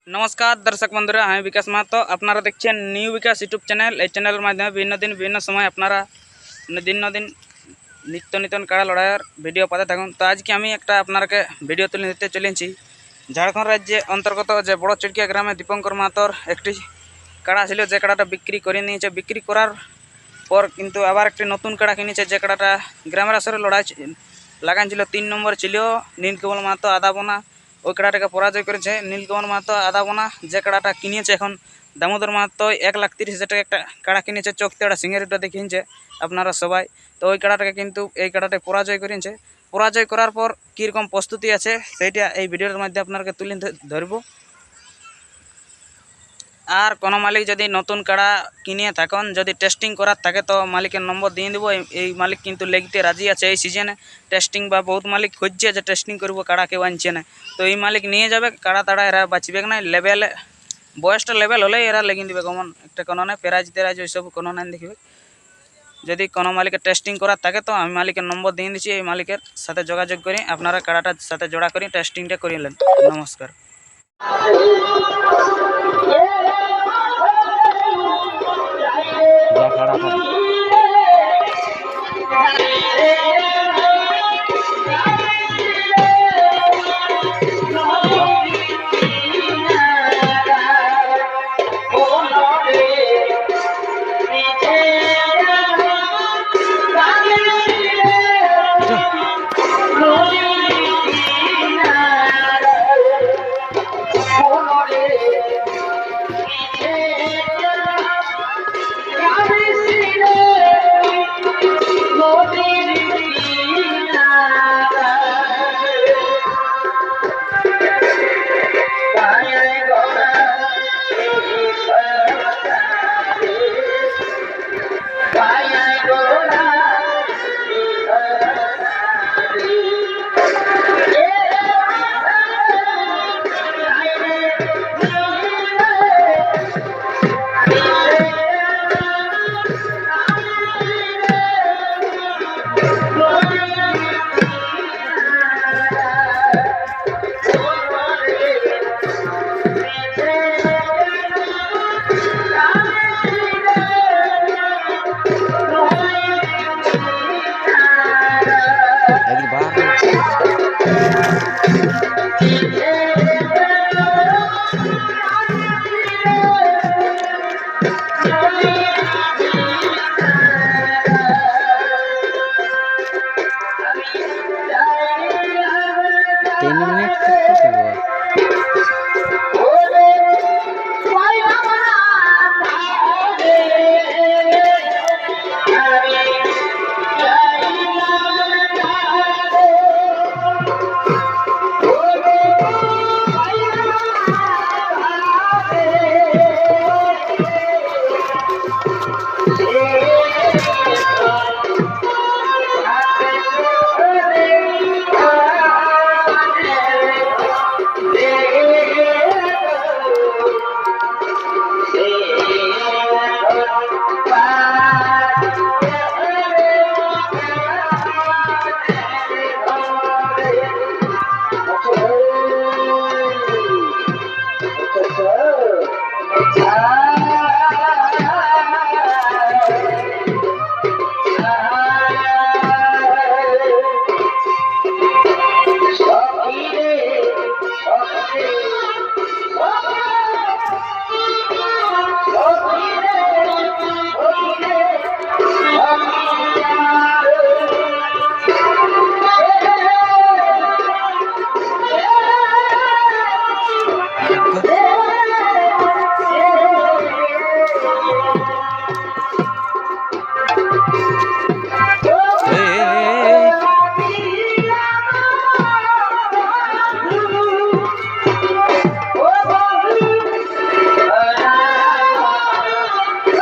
नमस्कार दर्शक बंधुरा हमें विकास महतो अपनारा देखছেন নিউ বিকাশ ইউটিউব চ্যানেল। এই চ্যানেলের মাধ্যমে বিভিন্ন দিন বিভিন্ন সময় আপনারা দিন নিত্য নতুন কাড়া লড়াইয়ের ভিডিও পাতে থাকুন। তো আজকে আমি একটা আপনাকে ভিডিও তুলে দিতে চলেছি। ঝাড়খণ্ড রাজ্যে অন্তর্গত যে বড় চুরকিয়া গ্রামে দীপঙ্কর মাহাতোর একটি কাড়া ছিল, যে কাড়াটা বিক্রি করে নিয়েছে। বিক্রি করার পর কিন্তু আবার একটি নতুন কাড়া কিনেছে, যে কাড়াটা গ্রামের আসরে লড়াই লাগান ছিল। 3 নম্বর ছিল নীলকমল মাহাতো আদাবনা। ওই কাড়াটাকে পরাজয় করেছে নীলকমল মাহাতো আদাবনা। যে কাড়াটা কিনেছে এখন দামোদর মাহাতো 1,30,000 টাকা একটা কাড়া কিনেছে, চোখতেড়া সিঙ্গারিটা দেখিয়েছে আপনারা সবাই। তো ওই কাড়াটাকে কিন্তু এই কাড়াটা পরাজয় করেছে। পরাজয় করার পর কীরকম প্রস্তুতি আছে সেইটা এই ভিডিওর মধ্যে আপনাকে তুলে ধরব। আর কোনো মালিক যদি নতুন কাড়া কিনিয়ে থাকেন, যদি টেস্টিং করার থাকে তো মালিকের নম্বর দিয়ে দেবো। এই মালিক কিন্তু লেগতে রাজি আছে এই সিজনে টেস্টিং, বা বহুত মালিক খুঁজছে যে টেস্টিং করবো, কাড়া কেউ আনছে না। তো এই মালিক নিয়ে যাবে কাড়া তাড়া, এরা বাঁচবে না। লেভেলে বয়সটা লেভেল হলেই এরা লেগে দেবে, কমন একটা কোনো নেই প্রাইজ তেরাজ ওইসব কোনো নেই দেখবে। যদি কোনো মালিকের টেস্টিং করার থাকে তো আমি মালিকের নম্বর দিয়ে দিচ্ছি, এই মালিকের সাথে যোগাযোগ করি আপনারা কাড়াটার সাথে জোড়া করি টেস্টিংটা করিয়ে নেন। নমস্কার।